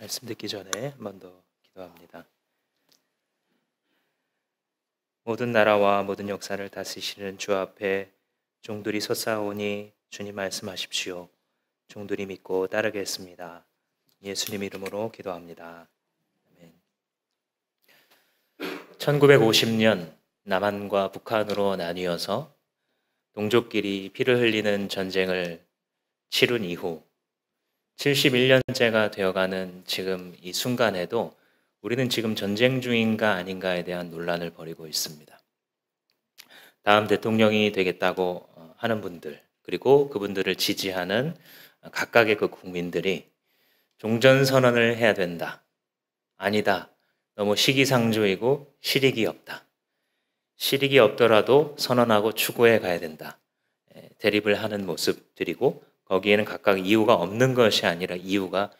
말씀 듣기 전에 한 번 더 기도합니다. 모든 나라와 모든 역사를 다스리시는 주 앞에 종들이 섰사오니 주님 말씀하십시오. 종들이 믿고 따르겠습니다. 예수님 이름으로 기도합니다. 아멘. 1950년 남한과 북한으로 나뉘어서 동족끼리 피를 흘리는 전쟁을 치룬 이후 71년째가 되어가는 지금 이 순간에도 우리는 지금 전쟁 중인가 아닌가에 대한 논란을 벌이고 있습니다. 다음 대통령이 되겠다고 하는 분들, 그리고 그분들을 지지하는 각각의 그 국민들이 종전선언을 해야 된다. 아니다. 너무 시기상조이고 실익이 없다. 실익이 없더라도 선언하고 추구해 가야 된다. 대립을 하는 모습들이고 거기에는 각각 이유가 없는 것이 아니라 이유가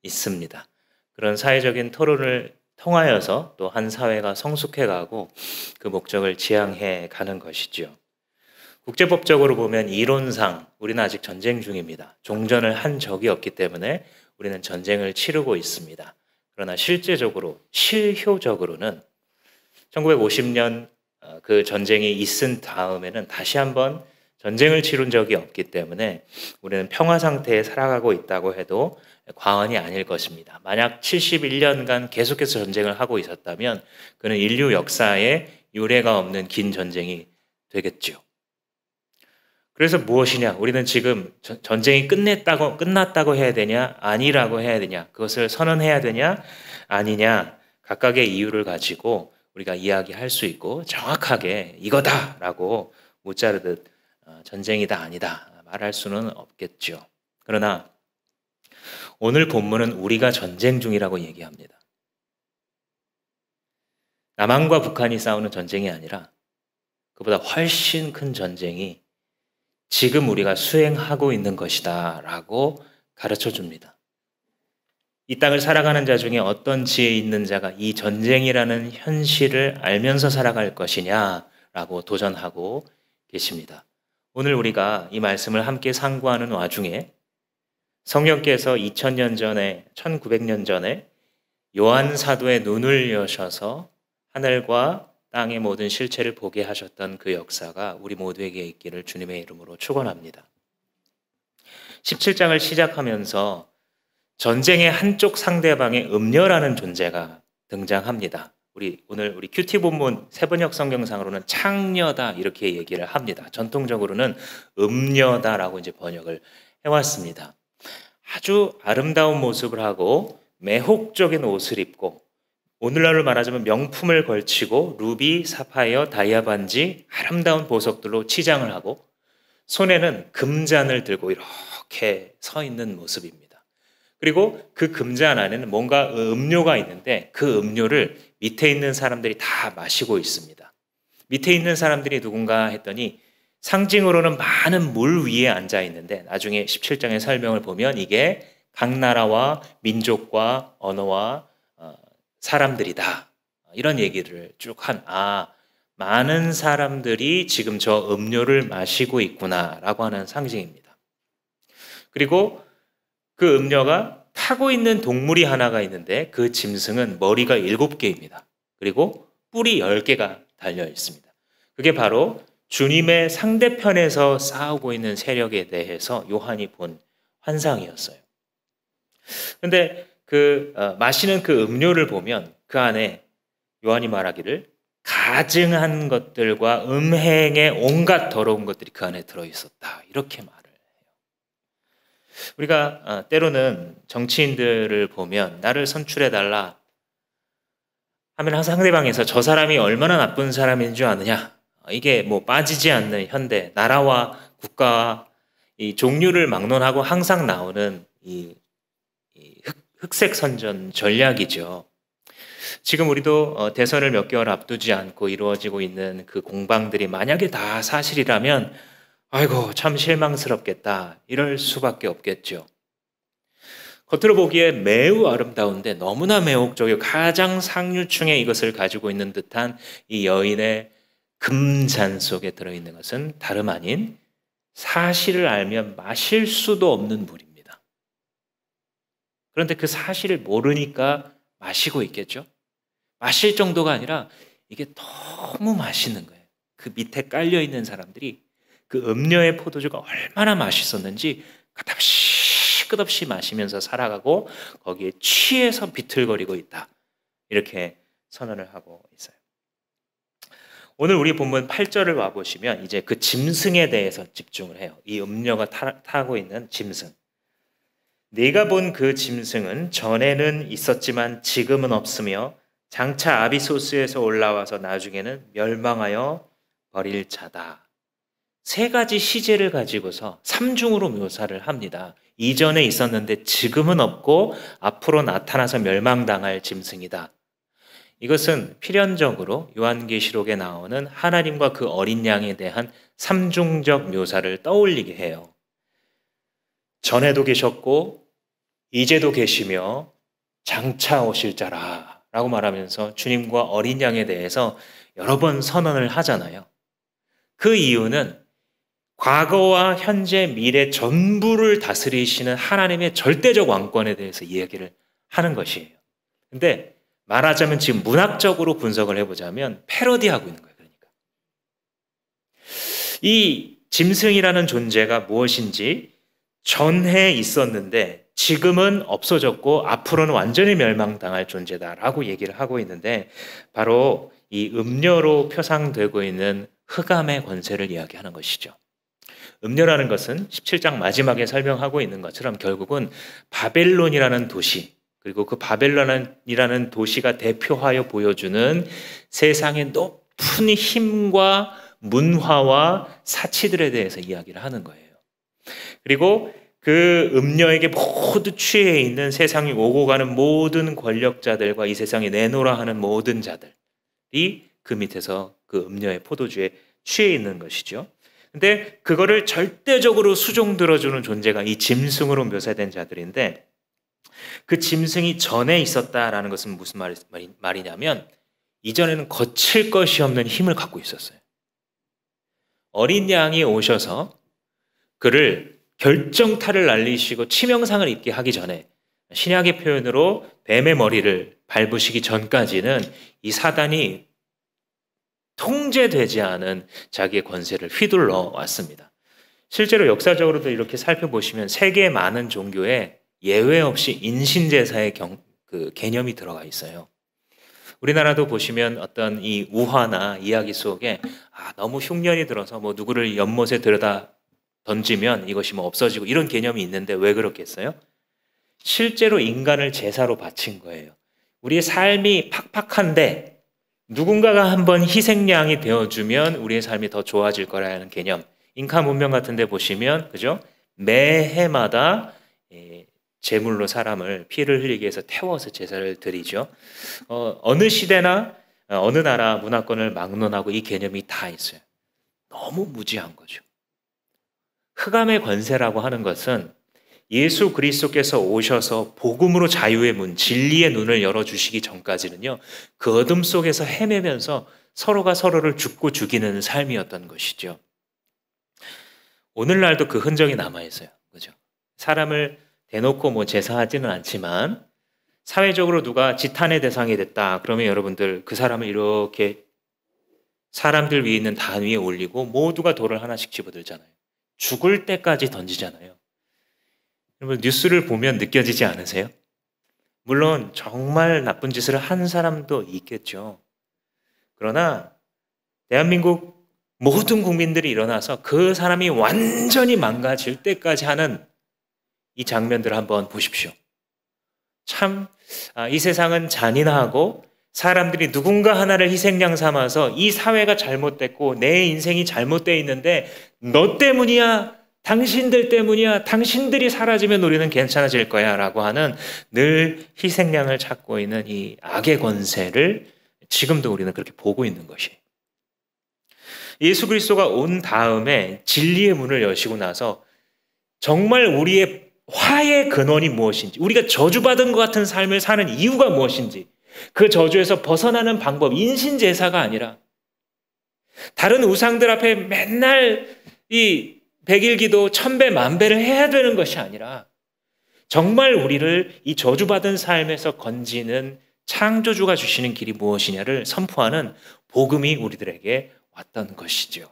있습니다. 그런 사회적인 토론을 통하여서 또 한 사회가 성숙해 가고 그 목적을 지향해 가는 것이죠. 국제법적으로 보면 이론상 우리는 아직 전쟁 중입니다. 종전을 한 적이 없기 때문에 우리는 전쟁을 치르고 있습니다. 그러나 실제적으로, 실효적으로는 1950년 그 전쟁이 있은 다음에는 다시 한번 전쟁을 치룬 적이 없기 때문에 우리는 평화 상태에 살아가고 있다고 해도 과언이 아닐 것입니다. 만약 71년간 계속해서 전쟁을 하고 있었다면 그는 인류 역사에 유례가 없는 긴 전쟁이 되겠죠. 그래서 무엇이냐? 우리는 지금 전쟁이 끝났다고 해야 되냐? 아니라고 해야 되냐? 그것을 선언해야 되냐? 아니냐? 각각의 이유를 가지고 우리가 이야기할 수 있고 정확하게 이거다라고 못자르듯 전쟁이다 아니다 말할 수는 없겠죠. 그러나 오늘 본문은 우리가 전쟁 중이라고 얘기합니다. 남한과 북한이 싸우는 전쟁이 아니라 그보다 훨씬 큰 전쟁이 지금 우리가 수행하고 있는 것이다 라고 가르쳐 줍니다. 이 땅을 살아가는 자 중에 어떤 지혜 있는 자가 이 전쟁이라는 현실을 알면서 살아갈 것이냐라고 도전하고 계십니다. 오늘 우리가 이 말씀을 함께 상고하는 와중에 성령께서 2000년 전에, 1900년 전에 요한 사도의 눈을 여셔서 하늘과 땅의 모든 실체를 보게 하셨던 그 역사가 우리 모두에게 있기를 주님의 이름으로 축원합니다. 17장을 시작하면서 전쟁의 한쪽 상대방의 음녀라는 존재가 등장합니다. 오늘 우리 큐티 본문 세번역 성경상으로는 창녀다 이렇게 얘기를 합니다. 전통적으로는 음녀다라고 이제 번역을 해왔습니다. 아주 아름다운 모습을 하고 매혹적인 옷을 입고 오늘날로 말하자면 명품을 걸치고 루비, 사파이어, 다이아 반지, 아름다운 보석들로 치장을 하고 손에는 금잔을 들고 이렇게 서 있는 모습입니다. 그리고 그 금잔 안에는 뭔가 음료가 있는데 그 음료를 밑에 있는 사람들이 다 마시고 있습니다. 밑에 있는 사람들이 누군가 했더니 상징으로는 많은 물 위에 앉아 있는데 나중에 17장의 설명을 보면 이게 각 나라와 민족과 언어와 사람들이다. 이런 얘기를 쭉 많은 사람들이 지금 저 음료를 마시고 있구나라고 하는 상징입니다. 그리고 그 음료가 타고 있는 동물이 하나가 있는데 그 짐승은 머리가 7개입니다. 그리고 뿔이 10개가 달려 있습니다. 그게 바로 주님의 상대편에서 싸우고 있는 세력에 대해서 요한이 본 환상이었어요. 그런데 마시는 그 음료를 보면 그 안에 요한이 말하기를 가증한 것들과 음행의 온갖 더러운 것들이 그 안에 들어있었다. 이렇게 말을 해요. 우리가 때로는 정치인들을 보면 나를 선출해달라 하면 항상 상대방에서 저 사람이 얼마나 나쁜 사람인 줄 아느냐. 이게 뭐 빠지지 않는 현대, 나라와 국가와 이 종류를 막론하고 항상 나오는 이 흑색 선전 전략이죠. 지금 우리도 대선을 몇 개월 앞두지 않고 이루어지고 있는 그 공방들이 만약에 다 사실이라면 아이고 참 실망스럽겠다 이럴 수밖에 없겠죠. 겉으로 보기에 매우 아름다운데 너무나 매혹적이고 가장 상류층에 이것을 가지고 있는 듯한 이 여인의 금잔 속에 들어있는 것은 다름 아닌 사실을 알면 마실 수도 없는 물입니다. 그런데 그 사실을 모르니까 마시고 있겠죠. 마실 정도가 아니라 이게 너무 맛있는 거예요. 그 밑에 깔려있는 사람들이 그 음료의 포도주가 얼마나 맛있었는지 끝없이 마시면서 살아가고 거기에 취해서 비틀거리고 있다. 이렇게 선언을 하고 있어요. 오늘 우리 본문 8절을 와보시면 이제 그 짐승에 대해서 집중을 해요. 이 음료가 타고 있는 짐승. 네가 본 그 짐승은 전에는 있었지만 지금은 없으며 장차 아비소스에서 올라와서 나중에는 멸망하여 버릴 자다. 세 가지 시제를 가지고서 삼중으로 묘사를 합니다. 이전에 있었는데 지금은 없고 앞으로 나타나서 멸망당할 짐승이다. 이것은 필연적으로 요한계시록에 나오는 하나님과 그 어린 양에 대한 삼중적 묘사를 떠올리게 해요. 전에도 계셨고 이제도 계시며 장차 오실 자라 라고 말하면서 주님과 어린 양에 대해서 여러 번 선언을 하잖아요. 그 이유는 과거와 현재, 미래 전부를 다스리시는 하나님의 절대적 왕권에 대해서 이야기를 하는 것이에요. 근데 말하자면 지금 문학적으로 분석을 해보자면 패러디하고 있는 거예요. 그러니까 이 짐승이라는 존재가 무엇인지 전에 있었는데 지금은 없어졌고 앞으로는 완전히 멸망당할 존재다라고 얘기를 하고 있는데 바로 이 음료로 표상되고 있는 흑암의 권세를 이야기하는 것이죠. 음료라는 것은 17장 마지막에 설명하고 있는 것처럼 결국은 바벨론이라는 도시, 그리고 그 바벨론이라는 도시가 대표하여 보여주는 세상의 높은 힘과 문화와 사치들에 대해서 이야기를 하는 거예요. 그리고 그 음료에게 모두 취해 있는 세상이 오고 가는 모든 권력자들과 이 세상에 내놓으라 하는 모든 자들이 그 밑에서 그 음료의 포도주에 취해 있는 것이죠. 근데 그거를 절대적으로 수종 들어주는 존재가 이 짐승으로 묘사된 자들인데 그 짐승이 전에 있었다라는 것은 무슨 말이냐면 이전에는 거칠 것이 없는 힘을 갖고 있었어요. 어린 양이 오셔서 그를 결정타를 날리시고 치명상을 입게 하기 전에 신약의 표현으로 뱀의 머리를 밟으시기 전까지는 이 사단이 통제되지 않은 자기의 권세를 휘둘러 왔습니다. 실제로 역사적으로도 이렇게 살펴보시면 세계 많은 종교에 예외 없이 인신제사의 그 개념이 들어가 있어요. 우리나라도 보시면 어떤 이 우화나 이야기 속에 너무 흉년이 들어서 뭐 누구를 연못에 들여다 던지면 이것이 뭐 없어지고 이런 개념이 있는데 왜 그렇겠어요? 실제로 인간을 제사로 바친 거예요. 우리의 삶이 팍팍한데 누군가가 한번 희생양이 되어주면 우리의 삶이 더 좋아질 거라는 개념. 잉카 문명 같은 데 보시면 그죠? 매해마다 제물로 사람을 피를 흘리기 위해서 태워서 제사를 드리죠. 어느 시대나 어느 나라 문화권을 막론하고 이 개념이 다 있어요. 너무 무지한 거죠. 흑암의 권세라고 하는 것은 예수 그리스도께서 오셔서 복음으로 자유의 문, 진리의 눈을 열어주시기 전까지는요, 그 어둠 속에서 헤매면서 서로가 서로를 죽고 죽이는 삶이었던 것이죠. 오늘날도 그 흔적이 남아있어요. 그죠? 사람을 대놓고 뭐 제사하지는 않지만, 사회적으로 누가 지탄의 대상이 됐다. 그러면 여러분들 그 사람을 이렇게 사람들 위에 있는 단 위에 올리고 모두가 돌을 하나씩 집어들잖아요. 죽을 때까지 던지잖아요. 여러분 뉴스를 보면 느껴지지 않으세요? 물론 정말 나쁜 짓을 한 사람도 있겠죠. 그러나 대한민국 모든 국민들이 일어나서 그 사람이 완전히 망가질 때까지 하는 이 장면들을 한번 보십시오. 참 이 세상은 잔인하고 사람들이 누군가 하나를 희생양 삼아서 이 사회가 잘못됐고 내 인생이 잘못되어 있는데 너 때문이야, 당신들 때문이야, 당신들이 사라지면 우리는 괜찮아질 거야 라고 하는 늘 희생양을 찾고 있는 이 악의 권세를 지금도 우리는 그렇게 보고 있는 것이에요. 예수 그리스도가 온 다음에 진리의 문을 여시고 나서 정말 우리의 화의 근원이 무엇인지, 우리가 저주받은 것 같은 삶을 사는 이유가 무엇인지, 그 저주에서 벗어나는 방법, 인신제사가 아니라 다른 우상들 앞에 맨날 이 100일 기도 1000배, 1000배를 해야 되는 것이 아니라 정말 우리를 이 저주받은 삶에서 건지는 창조주가 주시는 길이 무엇이냐를 선포하는 복음이 우리들에게 왔던 것이죠.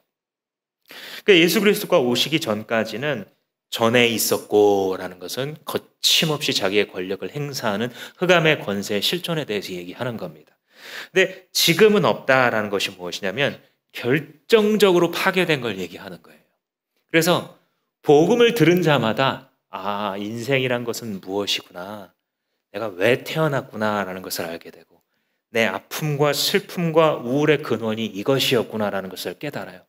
그러니까 예수 그리스도가 오시기 전까지는 전에 있었고라는 것은 거침없이 자기의 권력을 행사하는 흑암의 권세의 실존에 대해서 얘기하는 겁니다. 근데 지금은 없다라는 것이 무엇이냐면 결정적으로 파괴된 걸 얘기하는 거예요. 그래서 복음을 들은 자마다 인생이란 것은 무엇이구나, 내가 왜 태어났구나라는 것을 알게 되고 내 아픔과 슬픔과 우울의 근원이 이것이었구나라는 것을 깨달아요.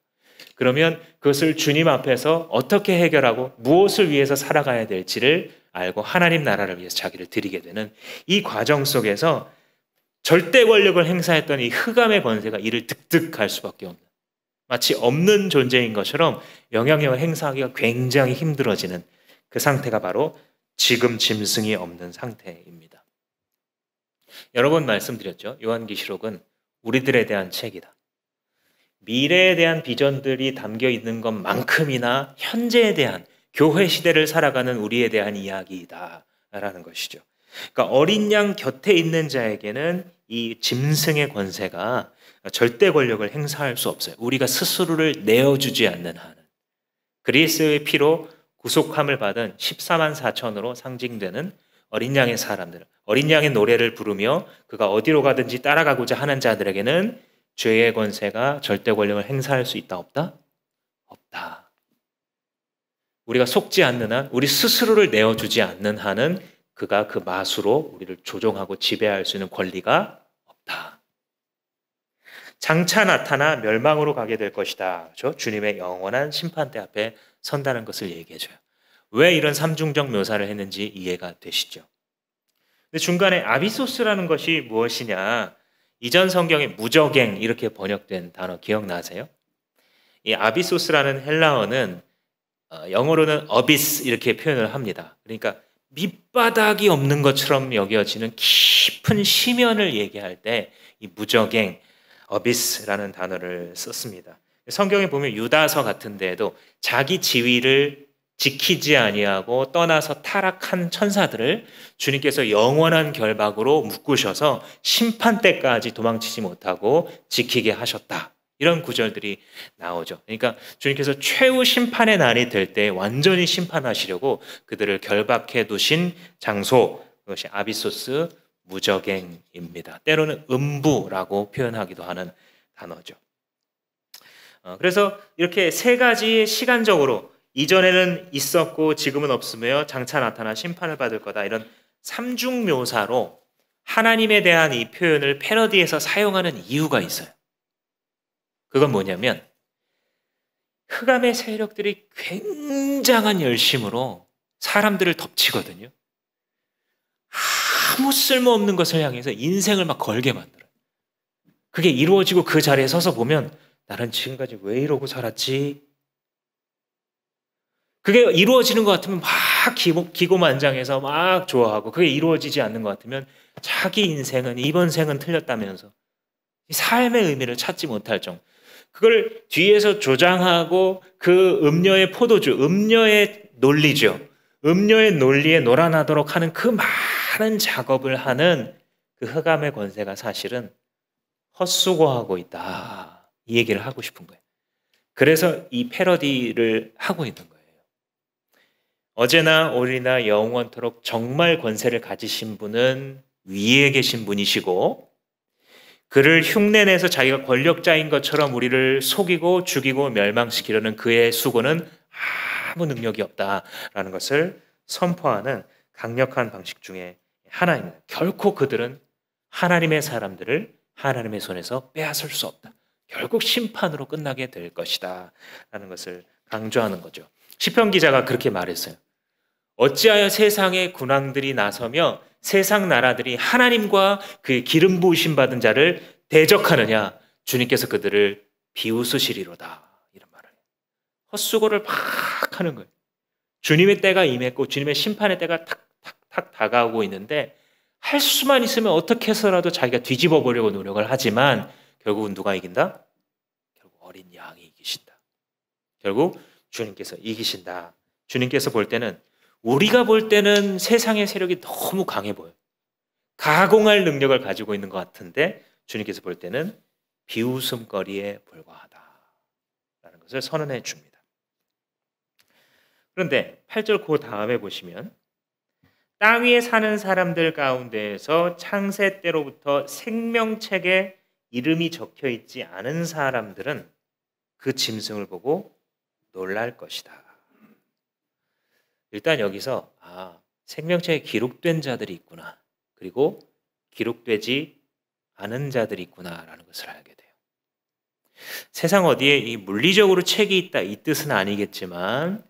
그러면 그것을 주님 앞에서 어떻게 해결하고 무엇을 위해서 살아가야 될지를 알고 하나님 나라를 위해서 자기를 드리게 되는 이 과정 속에서 절대 권력을 행사했던 이 흑암의 권세가 이를 득득할 수밖에 없는, 마치 없는 존재인 것처럼 영향력을 행사하기가 굉장히 힘들어지는 그 상태가 바로 지금 짐승이 없는 상태입니다. 여러 번 말씀드렸죠. 요한계시록은 우리들에 대한 책이다. 미래에 대한 비전들이 담겨 있는 것만큼이나 현재에 대한, 교회 시대를 살아가는 우리에 대한 이야기이다 라는 것이죠. 그러니까 어린 양 곁에 있는 자에게는 이 짐승의 권세가 절대 권력을 행사할 수 없어요. 우리가 스스로를 내어주지 않는 한은. 그리스도의 피로 구속함을 받은 14만 4천으로 상징되는 어린 양의 사람들, 어린 양의 노래를 부르며 그가 어디로 가든지 따라가고자 하는 자들에게는 죄의 권세가 절대 권력을 행사할 수 있다, 없다? 없다. 우리가 속지 않는 한, 우리 스스로를 내어주지 않는 한은 그가 그 마수로 우리를 조종하고 지배할 수 있는 권리가 없다. 장차 나타나 멸망으로 가게 될 것이다. 그렇죠? 주님의 영원한 심판대 앞에 선다는 것을 얘기해줘요. 왜 이런 삼중적 묘사를 했는지 이해가 되시죠? 근데 중간에 아비소스라는 것이 무엇이냐? 이전 성경에 무저갱 이렇게 번역된 단어 기억나세요? 이 아비소스라는 헬라어는 영어로는 어비스 이렇게 표현을 합니다. 그러니까 밑바닥이 없는 것처럼 여겨지는 깊은 심연을 얘기할 때 이 무저갱, 어비스라는 단어를 썼습니다. 성경에 보면 유다서 같은 데에도 자기 지위를 지키지 아니하고 떠나서 타락한 천사들을 주님께서 영원한 결박으로 묶으셔서 심판 때까지 도망치지 못하고 지키게 하셨다. 이런 구절들이 나오죠. 그러니까 주님께서 최후 심판의 날이 될 때 완전히 심판하시려고 그들을 결박해 두신 장소, 그것이 아비소스 무저갱입니다. 때로는 음부라고 표현하기도 하는 단어죠. 그래서 이렇게 세 가지 시간적으로 이전에는 있었고 지금은 없으며 장차 나타나 심판을 받을 거다, 이런 삼중 묘사로 하나님에 대한 이 표현을 패러디해서 사용하는 이유가 있어요. 그건 뭐냐면 흑암의 세력들이 굉장한 열심으로 사람들을 덮치거든요. 아무 쓸모없는 것을 향해서 인생을 막 걸게 만들어요. 그게 이루어지고 그 자리에 서서 보면 나는 지금까지 왜 이러고 살았지? 그게 이루어지는 것 같으면 막 기고만장해서 막 좋아하고, 그게 이루어지지 않는 것 같으면 자기 인생은, 이번 생은 틀렸다면서 삶의 의미를 찾지 못할 정도. 그걸 뒤에서 조장하고 그 음녀의 포도주, 음녀의 논리죠. 음녀의 논리에 놀아나도록 하는 그 많은 작업을 하는 그 흑암의 권세가 사실은 헛수고하고 있다. 이 얘기를 하고 싶은 거예요. 그래서 이 패러디를 하고 있는 거예요. 어제나 오늘이나 영원토록 정말 권세를 가지신 분은 위에 계신 분이시고, 그를 흉내내서 자기가 권력자인 것처럼 우리를 속이고 죽이고 멸망시키려는 그의 수고는 아무 능력이 없다라는 것을 선포하는 강력한 방식 중에 하나입니다. 결코 그들은 하나님의 사람들을 하나님의 손에서 빼앗을 수 없다. 결국 심판으로 끝나게 될 것이다 라는 것을 강조하는 거죠. 시편 기자가 그렇게 말했어요. 어찌하여 세상의 군왕들이 나서며 세상 나라들이 하나님과 그 기름 부으심 받은 자를 대적하느냐? 주님께서 그들을 비웃으시리로다. 이런 말을 해요. 헛수고를 막 하는 거예요. 주님의 때가 임했고 주님의 심판의 때가 탁탁탁 다가오고 있는데 할 수만 있으면 어떻게 해서라도 자기가 뒤집어 보려고 노력을 하지만 결국은 누가 이긴다? 결국 어린 양이 이기신다. 결국 주님께서 이기신다. 주님께서 볼 때는 우리가 볼 때는 세상의 세력이 너무 강해 보여요. 가공할 능력을 가지고 있는 것 같은데 주님께서 볼 때는 비웃음거리에 불과하다라는 것을 선언해 줍니다. 그런데 8절 그 다음에 보시면 땅 위에 사는 사람들 가운데에서 창세 때로부터 생명책에 이름이 적혀 있지 않은 사람들은 그 짐승을 보고 놀랄 것이다. 일단 여기서 생명책에 기록된 자들이 있구나. 그리고 기록되지 않은 자들이 있구나라는 것을 알게 돼요. 세상 어디에 이 물리적으로 책이 있다 이 뜻은 아니겠지만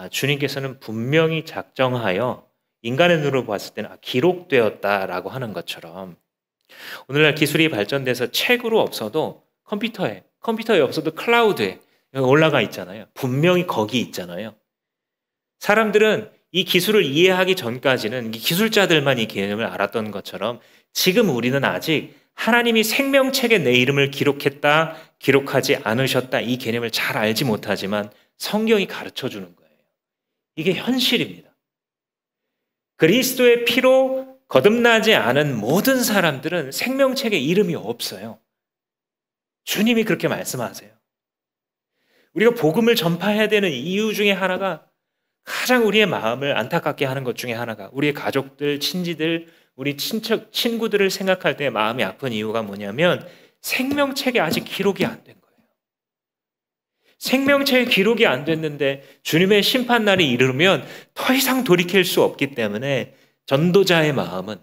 주님께서는 분명히 작정하여 인간의 눈으로 봤을 때는 기록되었다라고 하는 것처럼 오늘날 기술이 발전돼서 책으로 없어도 컴퓨터에 없어도 클라우드에 올라가 있잖아요. 분명히 거기 있잖아요. 사람들은 이 기술을 이해하기 전까지는 이 기술자들만 이 개념을 알았던 것처럼 지금 우리는 아직 하나님이 생명책에 내 이름을 기록했다, 기록하지 않으셨다 이 개념을 잘 알지 못하지만 성경이 가르쳐 주는 거예요. 이게 현실입니다. 그리스도의 피로 거듭나지 않은 모든 사람들은 생명책에 이름이 없어요. 주님이 그렇게 말씀하세요. 우리가 복음을 전파해야 되는 이유 중에 하나가 가장 우리의 마음을 안타깝게 하는 것 중에 하나가 우리의 가족들, 친지들, 우리 친척, 친구들을 생각할 때 마음이 아픈 이유가 뭐냐면 생명책에 아직 기록이 안 된 거예요. 생명책에 기록이 안 됐는데 주님의 심판날이 이르면 더 이상 돌이킬 수 없기 때문에 전도자의 마음은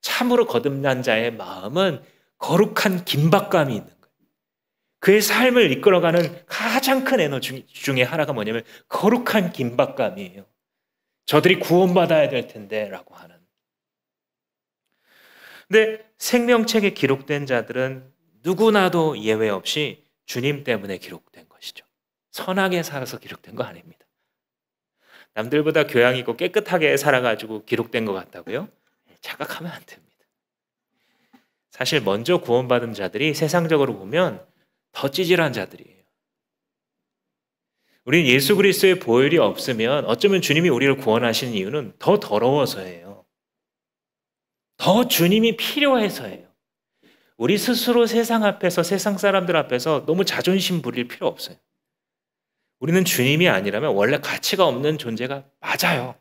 참으로 거듭난 자의 마음은 거룩한 긴박감이 있는 거예요. 그의 삶을 이끌어가는 가장 큰 에너지 중에 하나가 뭐냐면 거룩한 긴박감이에요. 저들이 구원받아야 될 텐데 라고 하는. 근데 생명책에 기록된 자들은 누구나도 예외 없이 주님 때문에 기록된 것이죠. 선하게 살아서 기록된 거 아닙니다. 남들보다 교양 있고 깨끗하게 살아가지고 기록된 것 같다고요? 착각하면 안 됩니다. 사실 먼저 구원받은 자들이 세상적으로 보면 더 찌질한 자들이에요. 우리는 예수 그리스도의 보혈이 없으면 어쩌면 주님이 우리를 구원하신 이유는 더 더러워서예요. 더 주님이 필요해서예요. 우리 스스로 세상 앞에서 세상 사람들 앞에서 너무 자존심 부릴 필요 없어요. 우리는 주님이 아니라면 원래 가치가 없는 존재가 맞아요.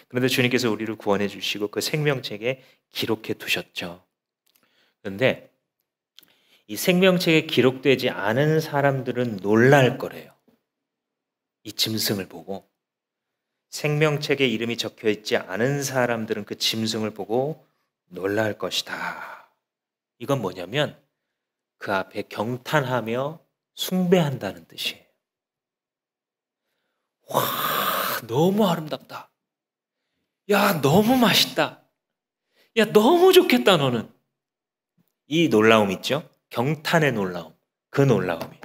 그런데 주님께서 우리를 구원해 주시고 그 생명책에 기록해 두셨죠. 그런데 이 생명책에 기록되지 않은 사람들은 놀랄 거래요. 이 짐승을 보고. 생명책에 이름이 적혀 있지 않은 사람들은 그 짐승을 보고 놀랄 것이다. 이건 뭐냐면 그 앞에 경탄하며 숭배한다는 뜻이에요. 와, 너무 아름답다. 야, 너무 맛있다. 야, 너무 좋겠다, 너는. 이 놀라움 있죠? 경탄의 놀라움. 그 놀라움이에요.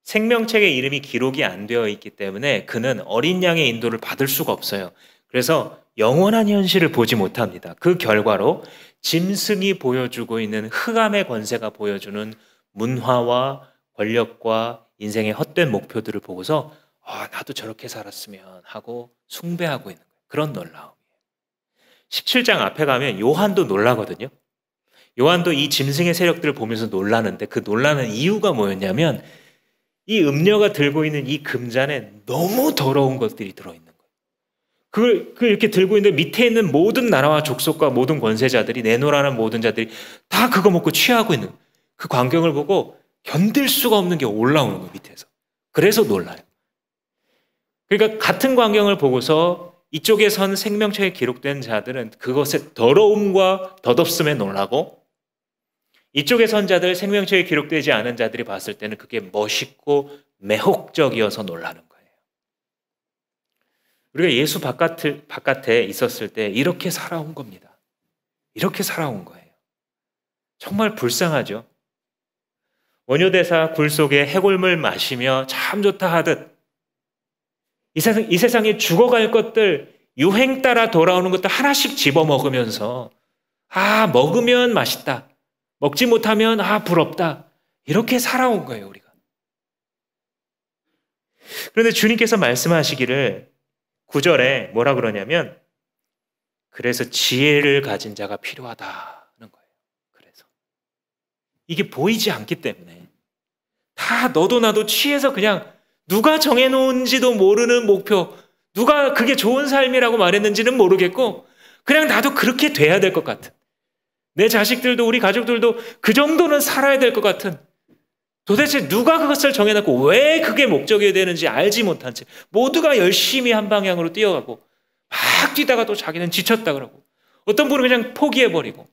생명책에 이름이 기록이 안 되어 있기 때문에 그는 어린 양의 인도를 받을 수가 없어요. 그래서 영원한 현실을 보지 못합니다. 그 결과로 짐승이 보여주고 있는 흑암의 권세가 보여주는 문화와 권력과 인생의 헛된 목표들을 보고서 나도 저렇게 살았으면 하고 숭배하고 있는 거예요. 그런 놀라움이에요. 17장 앞에 가면 요한도 놀라거든요. 요한도 이 짐승의 세력들을 보면서 놀라는데 그 놀라는 이유가 뭐였냐면 이 음녀가 들고 있는 이 금잔에 너무 더러운 것들이 들어있는 거예요. 그걸 이렇게 들고 있는데 밑에 있는 모든 나라와 족속과 모든 권세자들이 내노라는 모든 자들이 다 그거 먹고 취하고 있는 그 광경을 보고 견딜 수가 없는 게 올라오는 거예요, 밑에서. 그래서 놀라요. 그러니까 같은 광경을 보고서 이쪽에 선 생명책에 기록된 자들은 그것의 더러움과 덧없음에 놀라고 이쪽에 선 자들, 생명책에 기록되지 않은 자들이 봤을 때는 그게 멋있고 매혹적이어서 놀라는 거예요. 우리가 예수 바깥에 있었을 때 이렇게 살아온 겁니다. 이렇게 살아온 거예요. 정말 불쌍하죠. 원효대사 굴 속에 해골물 마시며 참 좋다 하듯 이 세상에 죽어갈 것들, 유행 따라 돌아오는 것들 하나씩 집어먹으면서 먹으면 맛있다. 먹지 못하면 부럽다. 이렇게 살아온 거예요, 우리가. 그런데 주님께서 말씀하시기를 9절에 뭐라 그러냐면 그래서 지혜를 가진 자가 필요하다는 거예요. 그래서 이게 보이지 않기 때문에 다 너도 나도 취해서 그냥 누가 정해놓은지도 모르는 목표, 누가 그게 좋은 삶이라고 말했는지는 모르겠고 그냥 나도 그렇게 돼야 될 것 같은, 내 자식들도 우리 가족들도 그 정도는 살아야 될 것 같은, 도대체 누가 그것을 정해놨고 왜 그게 목적이 되는지 알지 못한 채 모두가 열심히 한 방향으로 뛰어가고 막 뛰다가 또 자기는 지쳤다 그러고 어떤 분은 그냥 포기해버리고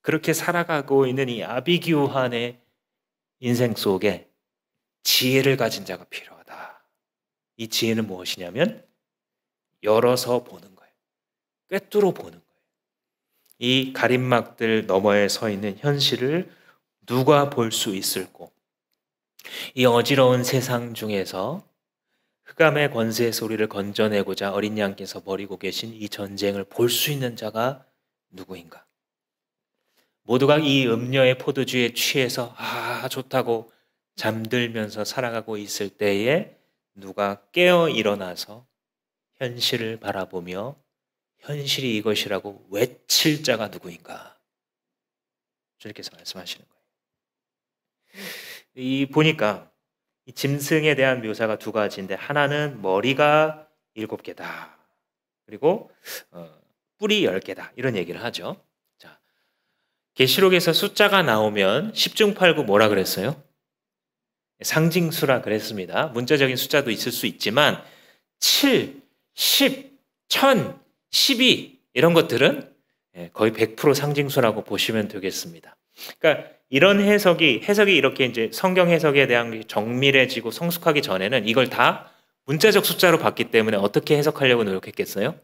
그렇게 살아가고 있는 이 아비규환의 인생 속에 지혜를 가진 자가 필요하다. 이 지혜는 무엇이냐면 열어서 보는 거예요. 꿰뚫어 보는 거예요. 이 가림막들 너머에 서 있는 현실을 누가 볼 수 있을꼬? 이 어지러운 세상 중에서 흑암의 권세의 소리를 건져내고자 어린 양께서 벌이고 계신 이 전쟁을 볼 수 있는 자가 누구인가? 모두가 이 음녀의 포도주에 취해서 좋다고 잠들면서 살아가고 있을 때에 누가 깨어 일어나서 현실을 바라보며 현실이 이것이라고 외칠 자가 누구인가? 주님께서 말씀하시는 거예요. 이 보니까 이 짐승에 대한 묘사가 두 가지인데 하나는 머리가 7개다. 그리고 뿔이 10개다. 이런 얘기를 하죠. 자, 계시록에서 숫자가 나오면 10중8구 뭐라 그랬어요? 상징수라 그랬습니다. 문자적인 숫자도 있을 수 있지만 7, 10, 1000, 12 이런 것들은 거의 100% 상징수라고 보시면 되겠습니다. 그러니까 이런 해석이 이렇게 이제 성경 해석에 대한 정밀해지고 성숙하기 전에는 이걸 다 문자적 숫자로 봤기 때문에 어떻게 해석하려고 노력했겠어요?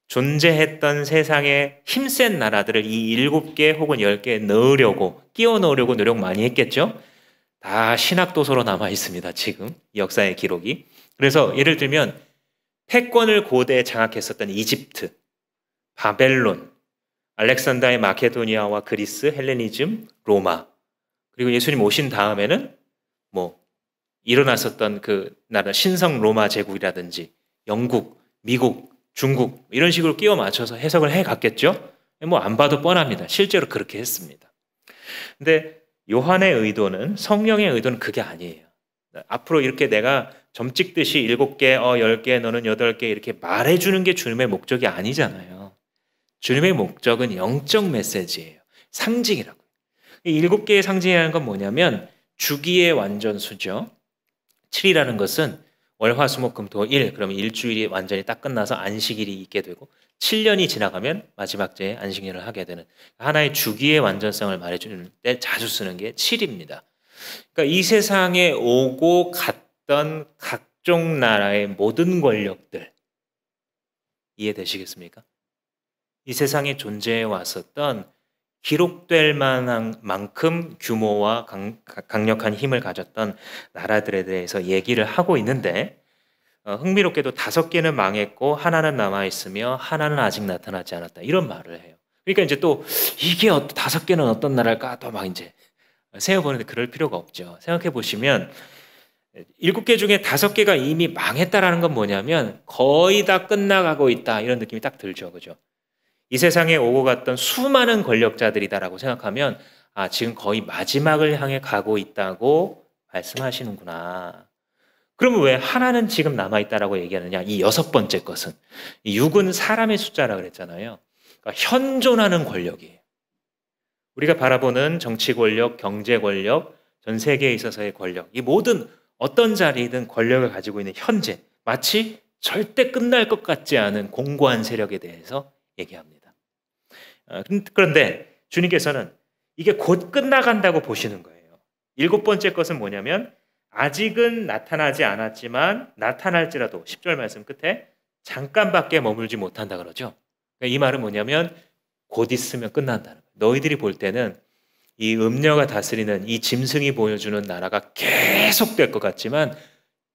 존재했던 세상에 힘센 나라들을 이 7개 혹은 10개에 넣으려고, 끼워 넣으려고 노력 많이 했겠죠? 다 신학도서로 남아 있습니다. 지금 역사의 기록이. 그래서 예를 들면 패권을 고대에 장악했었던 이집트, 바벨론, 알렉산더의 마케도니아와 그리스, 헬레니즘, 로마, 그리고 예수님 오신 다음에는 뭐 일어났었던 그 나라 신성 로마 제국이라든지 영국, 미국, 중국 이런 식으로 끼워 맞춰서 해석을 해갔겠죠. 뭐 안 봐도 뻔합니다. 실제로 그렇게 했습니다. 근데 요한의 의도는, 성령의 의도는 그게 아니에요. 앞으로 이렇게 내가 점 찍듯이 7개, 10개, 너는 8개 이렇게 말해주는 게 주님의 목적이 아니잖아요. 주님의 목적은 영적 메시지예요. 상징이라고. 이 7개의 상징이라는 건 뭐냐면 주기의 완전수죠. 7이라는 것은 월화수목금토 1, 그러면 일주일이 완전히 딱 끝나서 안식일이 있게 되고 7년이 지나가면 마지막 주에 안식일을 하게 되는 하나의 주기의 완전성을 말해주는 때 자주 쓰는 게 7입니다. 그러니까 이 세상에 오고 갔던 각종 나라의 모든 권력들 이해되시겠습니까? 이 세상에 존재해 왔었던 기록될 만한 만큼 규모와 강력한 힘을 가졌던 나라들에 대해서 얘기를 하고 있는데 흥미롭게도 5개는 망했고 하나는 남아있으며 하나는 아직 나타나지 않았다. 이런 말을 해요. 그러니까 이제 또 이게 5개는 어떤 나라일까 또 막 이제 세어보는데 그럴 필요가 없죠. 생각해 보시면 7개 중에 5개가 이미 망했다라는 건 뭐냐면 거의 다 끝나가고 있다. 이런 느낌이 딱 들죠. 그죠? 이 세상에 오고 갔던 수많은 권력자들이다라고 생각하면 지금 거의 마지막을 향해 가고 있다고 말씀하시는구나. 그러면 왜 하나는 지금 남아있다라고 얘기하느냐? 이 6번째 것은 이 6은 사람의 숫자라고 그랬잖아요. 그러니까 현존하는 권력이에요. 우리가 바라보는 정치 권력, 경제 권력, 전 세계에 있어서의 권력, 이 모든 어떤 자리이든 권력을 가지고 있는 현재, 마치 절대 끝날 것 같지 않은 공고한 세력에 대해서 얘기합니다. 그런데 주님께서는 이게 곧 끝나간다고 보시는 거예요. 7번째 것은 뭐냐면 아직은 나타나지 않았지만 나타날지라도 10절 말씀 끝에 잠깐밖에 머물지 못한다 그러죠. 그러니까 이 말은 뭐냐면 곧 있으면 끝난다는 거예요. 너희들이 볼 때는 이 음녀가 다스리는 이 짐승이 보여주는 나라가 계속될 것 같지만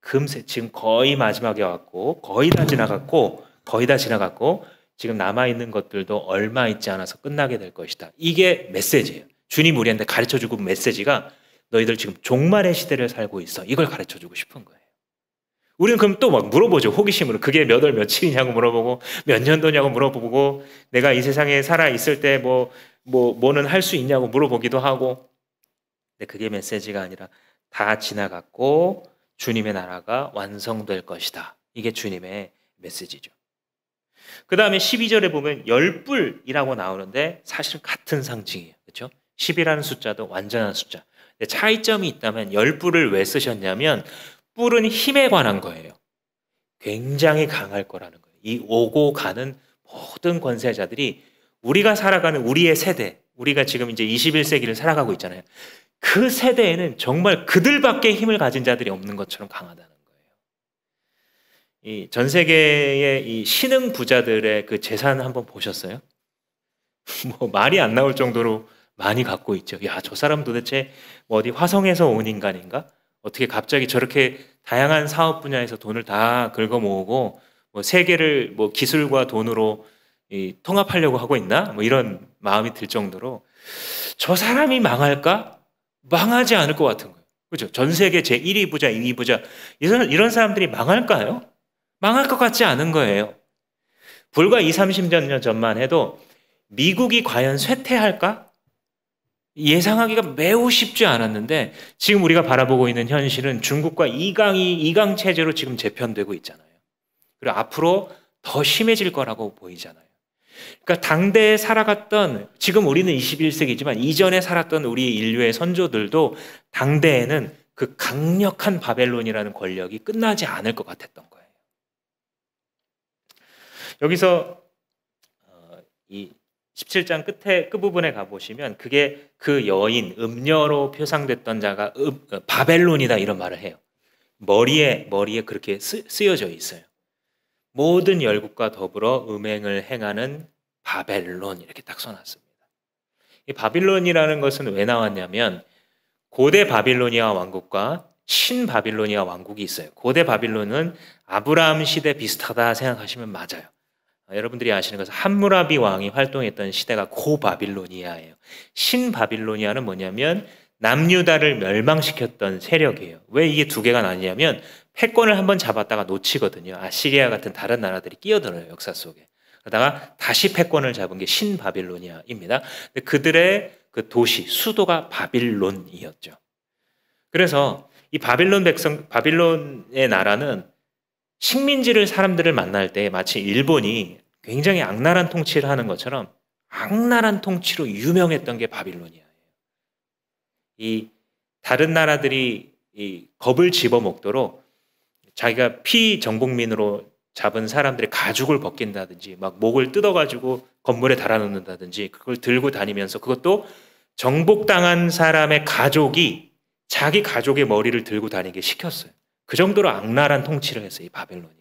금세 지금 거의 마지막에 왔고 거의 다 지나갔고 지금 남아있는 것들도 얼마 있지 않아서 끝나게 될 것이다. 이게 메시지예요. 주님 우리한테 가르쳐주고 메시지가 너희들 지금 종말의 시대를 살고 있어. 이걸 가르쳐주고 싶은 거예요. 우리는 그럼 또 막 물어보죠. 호기심으로. 그게 몇 월 며칠이냐고 물어보고 몇 년도냐고 물어보고 내가 이 세상에 살아 있을 때 뭐는 할 수 있냐고 물어보기도 하고. 근데 그게 메시지가 아니라 다 지나갔고 주님의 나라가 완성될 것이다. 이게 주님의 메시지죠. 그 다음에 12절에 보면 열불이라고 나오는데 사실 같은 상징이에요. 그렇죠? 10이라는 숫자도 완전한 숫자. 근데 차이점이 있다면 열불을 왜 쓰셨냐면 뿔은 힘에 관한 거예요. 굉장히 강할 거라는 거예요. 이 오고 가는 모든 권세자들이 우리가 살아가는 우리의 세대, 우리가 지금 이제 21세기를 살아가고 있잖아요. 그 세대에는 정말 그들밖에 힘을 가진 자들이 없는 것처럼 강하다는 거예요. 이 전 세계의 이 신흥 부자들의 그 재산 한번 보셨어요? 뭐 말이 안 나올 정도로 많이 갖고 있죠. 야, 저 사람 도대체 뭐 어디 화성에서 온 인간인가? 어떻게 갑자기 저렇게 다양한 사업 분야에서 돈을 다 긁어 모으고 뭐 세계를 뭐 기술과 돈으로 통합하려고 하고 있나? 뭐 이런 마음이 들 정도로 저 사람이 망할까? 망하지 않을 것 같은 거예요. 그렇죠? 전 세계 제1위 부자, 2위 부자 이런 사람들이 망할까요? 망할 것 같지 않은 거예요. 불과 20, 30년 전만 해도 미국이 과연 쇠퇴할까? 예상하기가 매우 쉽지 않았는데 지금 우리가 바라보고 있는 현실은 중국과 이강 체제로 지금 재편되고 있잖아요. 그리고 앞으로 더 심해질 거라고 보이잖아요. 그러니까 당대에 살아갔던, 지금 우리는 21세기지만 이전에 살았던 우리 인류의 선조들도 당대에는 그 강력한 바벨론이라는 권력이 끝나지 않을 것 같았던 거예요. 여기서 이 17장 끝부분에 가보시면 그게 그 여인, 음녀로 표상됐던 자가 바벨론이다 이런 말을 해요. 머리에 그렇게 쓰여져 있어요. 모든 열국과 더불어 음행을 행하는 바벨론 이렇게 딱 써놨습니다. 이 바빌론이라는 것은 왜 나왔냐면 고대 바빌로니아 왕국과 신바빌로니아 왕국이 있어요. 고대 바빌론은 아브라함 시대 비슷하다 생각하시면 맞아요. 여러분들이 아시는 것은 함무라비 왕이 활동했던 시대가 고바빌로니아예요. 신바빌로니아는 뭐냐면 남유다를 멸망시켰던 세력이에요. 왜 이게 두 개가 나뉘냐면 패권을 한번 잡았다가 놓치거든요. 아시리아 같은 다른 나라들이 끼어들어요. 역사 속에. 그러다가 다시 패권을 잡은 게 신바빌로니아입니다. 근데 그들의 그 도시, 수도가 바빌론이었죠. 그래서 이 바빌론의 나라는 식민지를 사람들을 만날 때 마치 일본이 굉장히 악랄한 통치를 하는 것처럼 악랄한 통치로 유명했던 게 바빌론이에요. 이 다른 나라들이 이 겁을 집어먹도록 자기가 피정복민으로 잡은 사람들의 가죽을 벗긴다든지 막 목을 뜯어가지고 건물에 달아놓는다든지 그걸 들고 다니면서 그것도 정복당한 사람의 가족이 자기 가족의 머리를 들고 다니게 시켰어요. 그 정도로 악랄한 통치를 했어요. 이 바벨론이.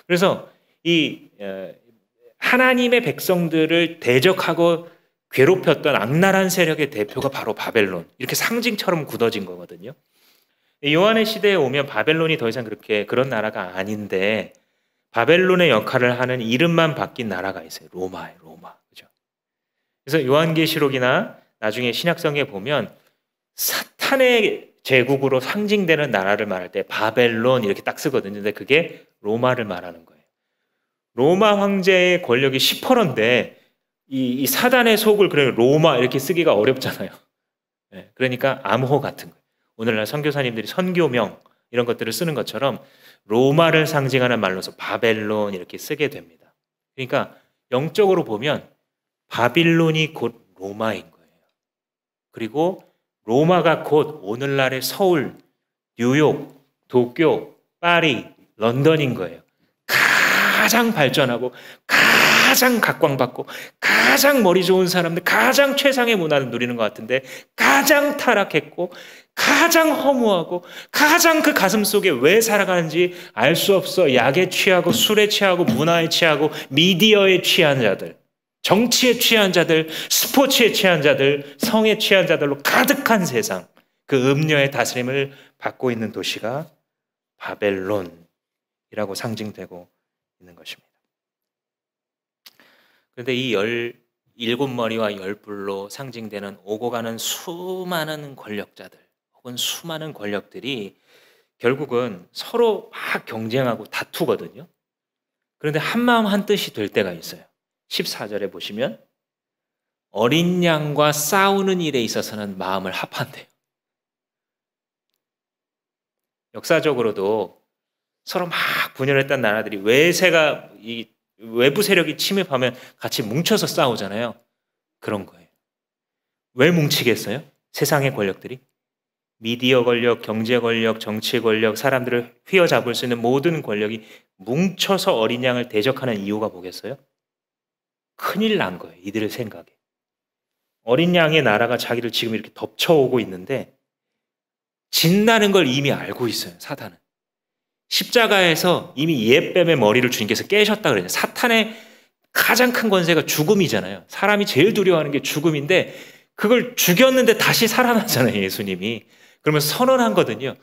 그래서 이 하나님의 백성들을 대적하고 괴롭혔던 악랄한 세력의 대표가 바로 바벨론. 이렇게 상징처럼 굳어진 거거든요. 요한의 시대에 오면 바벨론이 더 이상 그런 나라가 아닌데 바벨론의 역할을 하는 이름만 바뀐 나라가 있어요. 로마예요. 로마. 그죠? 그래서 요한계시록이나 나중에 신약성에 보면 사탄의 제국으로 상징되는 나라를 말할 때 바벨론 이렇게 딱 쓰거든요. 근데 그게 로마를 말하는 거예요. 로마 황제의 권력이 10%인데 이 사단의 속을 그래 로마 이렇게 쓰기가 어렵잖아요. 네, 그러니까 암호 같은 거예요. 오늘날 선교사님들이 선교명 이런 것들을 쓰는 것처럼 로마를 상징하는 말로서 바벨론 이렇게 쓰게 됩니다. 그러니까 영적으로 보면 바빌론이 곧 로마인 거예요. 그리고 로마가 곧 오늘날의 서울, 뉴욕, 도쿄, 파리, 런던인 거예요. 가장 발전하고 가장 각광받고 가장 머리 좋은 사람들, 가장 최상의 문화를 누리는 것 같은데 가장 타락했고 가장 허무하고 가장 그 가슴 속에 왜 살아가는지 알 수 없어 약에 취하고 술에 취하고 문화에 취하고 미디어에 취한 자들, 정치에 취한 자들, 스포츠에 취한 자들, 성에 취한 자들로 가득한 세상, 그 음녀의 다스림을 받고 있는 도시가 바벨론이라고 상징되고 있는 것입니다. 그런데 이 17머리와 10뿔로 상징되는 오고 가는 수많은 권력자들 혹은 수많은 권력들이 결국은 서로 막 경쟁하고 다투거든요. 그런데 한마음 한뜻이 될 때가 있어요. 14절에 보시면 어린 양과 싸우는 일에 있어서는 마음을 합한대요. 역사적으로도 서로 막 분열했던 나라들이 이 외부 세력이 침입하면 같이 뭉쳐서 싸우잖아요. 그런 거예요. 왜 뭉치겠어요? 세상의 권력들이? 미디어 권력, 경제 권력, 정치 권력, 사람들을 휘어잡을 수 있는 모든 권력이 뭉쳐서 어린 양을 대적하는 이유가 뭐겠어요? 큰일 난 거예요. 이들의 생각에. 어린 양의 나라가 자기를 지금 이렇게 덮쳐오고 있는데 진다는 걸 이미 알고 있어요. 사탄은. 십자가에서 이미 옛뱀의 머리를 주님께서 깨셨다 그래요. 사탄의 가장 큰 권세가 죽음이잖아요. 사람이 제일 두려워하는 게 죽음인데 그걸 죽였는데 다시 살아나잖아요. 예수님이. 그러면서 선언하거든요.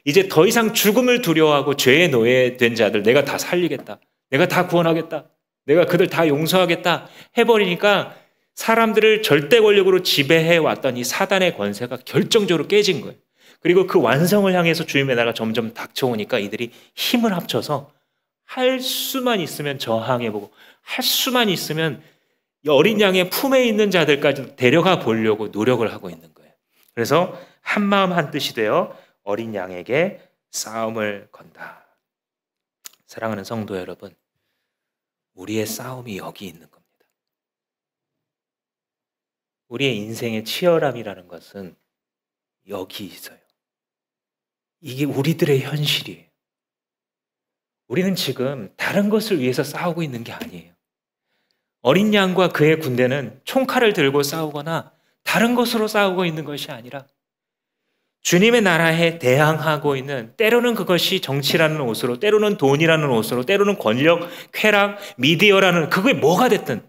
이제 더 이상 죽음을 두려워하고 죄의 노예된 자들 내가 다 살리겠다. 내가 다 구원하겠다. 내가 그들 다 용서하겠다 해버리니까 사람들을 절대 권력으로 지배해 왔던 이 사단의 권세가 결정적으로 깨진 거예요. 그리고 그 완성을 향해서 주님의 나라가 점점 닥쳐오니까 이들이 힘을 합쳐서 할 수만 있으면 저항해보고 할 수만 있으면 어린 양의 품에 있는 자들까지 데려가 보려고 노력을 하고 있는 거예요. 그래서 한마음 한뜻이 되어 어린 양에게 싸움을 건다. 사랑하는 성도 여러분, 우리의 싸움이 여기 있는 겁니다. 우리의 인생의 치열함이라는 것은 여기 있어요. 이게 우리들의 현실이에요. 우리는 지금 다른 것을 위해서 싸우고 있는 게 아니에요. 어린 양과 그의 군대는 총칼을 들고 싸우거나 다른 것으로 싸우고 있는 것이 아니라 주님의 나라에 대항하고 있는, 때로는 그것이 정치라는 옷으로, 때로는 돈이라는 옷으로, 때로는 권력, 쾌락, 미디어라는, 그게 뭐가 됐든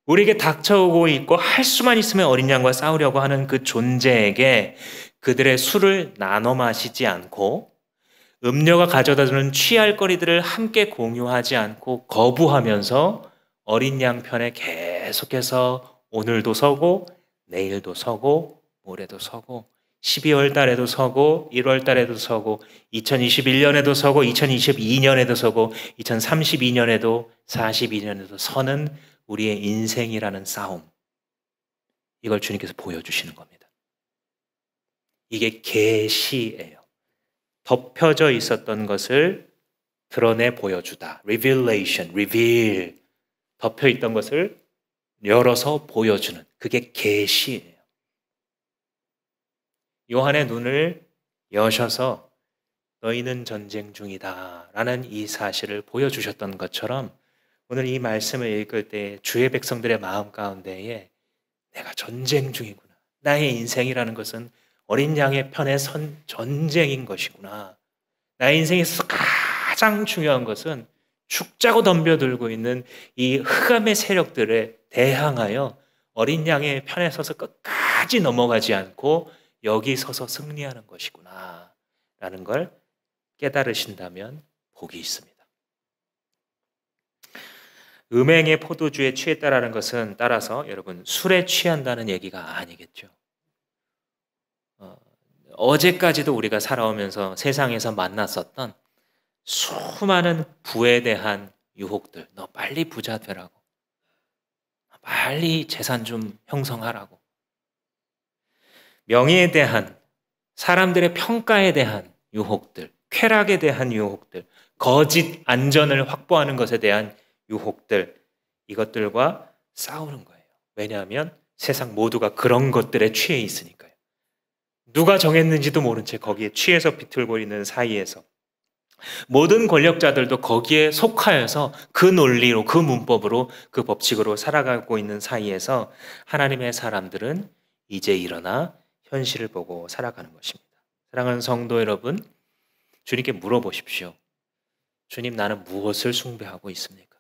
우리에게 닥쳐오고 있고 할 수만 있으면 어린 양과 싸우려고 하는 그 존재에게 그들의 술을 나눠 마시지 않고 음료가 가져다주는 취할 거리들을 함께 공유하지 않고 거부하면서 어린 양 편에 계속해서 오늘도 서고 내일도 서고 모레도 서고 12월 달에도 서고 1월 달에도 서고 2021년에도 서고 2022년에도 서고 2032년에도 42년에도 서는 우리의 인생이라는 싸움, 이걸 주님께서 보여주시는 겁니다. 이게 계시예요. 덮여져 있었던 것을 드러내 보여주다. revelation, reveal. 덮여 있던 것을 열어서 보여주는, 그게 계시예요. 요한의 눈을 여셔서 너희는 전쟁 중이다 라는 이 사실을 보여주셨던 것처럼 오늘 이 말씀을 읽을 때 주의 백성들의 마음 가운데에 내가 전쟁 중이구나. 나의 인생이라는 것은 어린 양의 편에 선 전쟁인 것이구나. 나의 인생에서 가장 중요한 것은 죽자고 덤벼들고 있는 이 흑암의 세력들에 대항하여 어린 양의 편에 서서 끝까지 넘어가지 않고 여기 서서 승리하는 것이구나 라는 걸 깨달으신다면 복이 있습니다. 음행의 포도주에 취했다라는 것은 따라서 여러분 술에 취한다는 얘기가 아니겠죠. 어제까지도 우리가 살아오면서 세상에서 만났었던 수많은 부에 대한 유혹들, 너 빨리 부자 되라고, 빨리 재산 좀 형성하라고, 명예에 대한, 사람들의 평가에 대한 유혹들, 쾌락에 대한 유혹들, 거짓 안전을 확보하는 것에 대한 유혹들, 이것들과 싸우는 거예요. 왜냐하면 세상 모두가 그런 것들에 취해 있으니까요. 누가 정했는지도 모른 채 거기에 취해서 비틀고 있는 사이에서 모든 권력자들도 거기에 속하여서 그 논리로, 그 문법으로, 그 법칙으로 살아가고 있는 사이에서 하나님의 사람들은 이제 일어나 현실을 보고 살아가는 것입니다. 사랑하는 성도 여러분, 주님께 물어보십시오. 주님, 나는 무엇을 숭배하고 있습니까?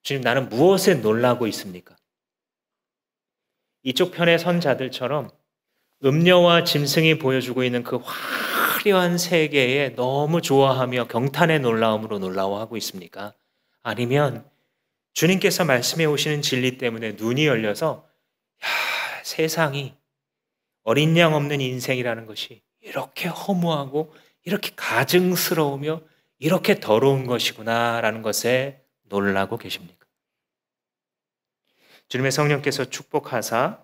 주님, 나는 무엇에 놀라고 있습니까? 이쪽 편에 선 자들처럼 음녀와 짐승이 보여주고 있는 그 화려한 세계에 너무 좋아하며 경탄의 놀라움으로 놀라워하고 있습니까? 아니면 주님께서 말씀해 오시는 진리 때문에 눈이 열려서 세상이, 어린 양 없는 인생이라는 것이 이렇게 허무하고 이렇게 가증스러우며 이렇게 더러운 것이구나라는 것에 놀라고 계십니까? 주님의 성령께서 축복하사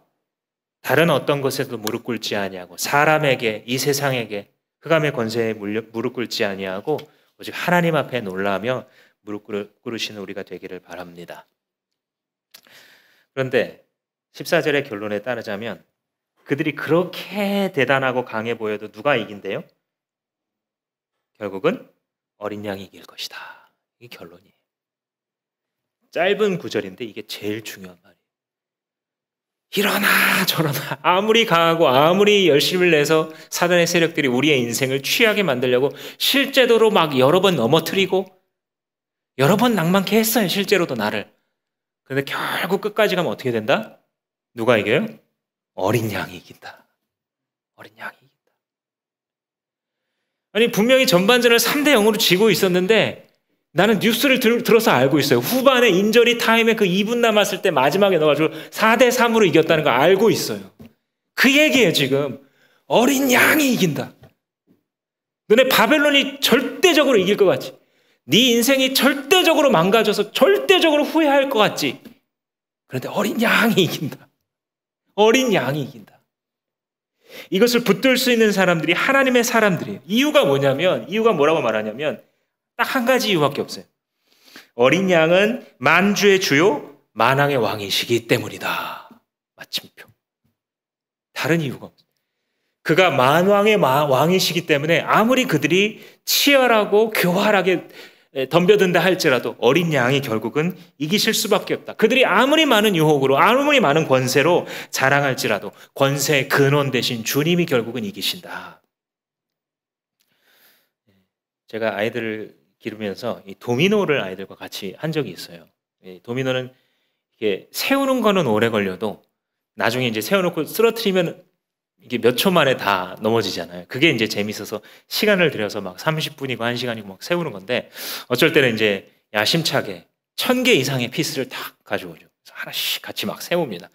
다른 어떤 것에도 무릎 꿇지 아니하고 사람에게 이 세상에게 흑암의 권세에 무릎 꿇지 아니하고 오직 하나님 앞에 놀라며 무릎 꿇으시는 우리가 되기를 바랍니다. 그런데 14절의 결론에 따르자면 그들이 그렇게 대단하고 강해 보여도 누가 이긴대요? 결국은 어린 양이 이길 것이다. 이게 결론이에요. 짧은 구절인데 이게 제일 중요한 말이에요. 이러나 저러나 아무리 강하고 아무리 열심을 내서 사단의 세력들이 우리의 인생을 취하게 만들려고 실제로도 막 여러 번 넘어뜨리고 여러 번 낭만케 했어요. 실제로도 나를. 그런데 결국 끝까지 가면 어떻게 된다? 누가 이겨요? 어린 양이 이긴다. 어린 양이 이긴다. 아니 분명히 전반전을 3대0으로 지고 있었는데 나는 뉴스를 들어서 알고 있어요. 후반에 인저리 타임에 그 2분 남았을 때 마지막에 넣어가지고 4대3으로 이겼다는 거 알고 있어요. 그 얘기예요 지금. 어린 양이 이긴다. 너네 바벨론이 절대적으로 이길 것 같지? 네 인생이 절대적으로 망가져서 절대적으로 후회할 것 같지? 그런데 어린 양이 이긴다. 어린 양이 이긴다. 이것을 붙들 수 있는 사람들이 하나님의 사람들이에요. 이유가 뭐냐면, 이유가 뭐라고 말하냐면 딱 한 가지 이유밖에 없어요. 어린 양은 만주의 주요 만왕의 왕이시기 때문이다. 마침표. 다른 이유가 없어요. 그가 만왕의 왕이시기 때문에 아무리 그들이 치열하고 교활하게 덤벼든다 할지라도 어린 양이 결국은 이기실 수밖에 없다. 그들이 아무리 많은 유혹으로 아무리 많은 권세로 자랑할지라도 권세의 근원 대신 주님이 결국은 이기신다. 제가 아이들을 기르면서 이 도미노를 아이들과 같이 한 적이 있어요. 이 도미노는 이게 세우는 거는 오래 걸려도 나중에 이제 세워놓고 쓰러뜨리면 이게 몇 초 만에 다 넘어지잖아요. 그게 이제 재밌어서 시간을 들여서 막 30분이고 1시간이고 막 세우는 건데 어쩔 때는 이제 야심차게 1000개 이상의 피스를 딱 가져오죠. 그래서 하나씩 같이 막 세웁니다.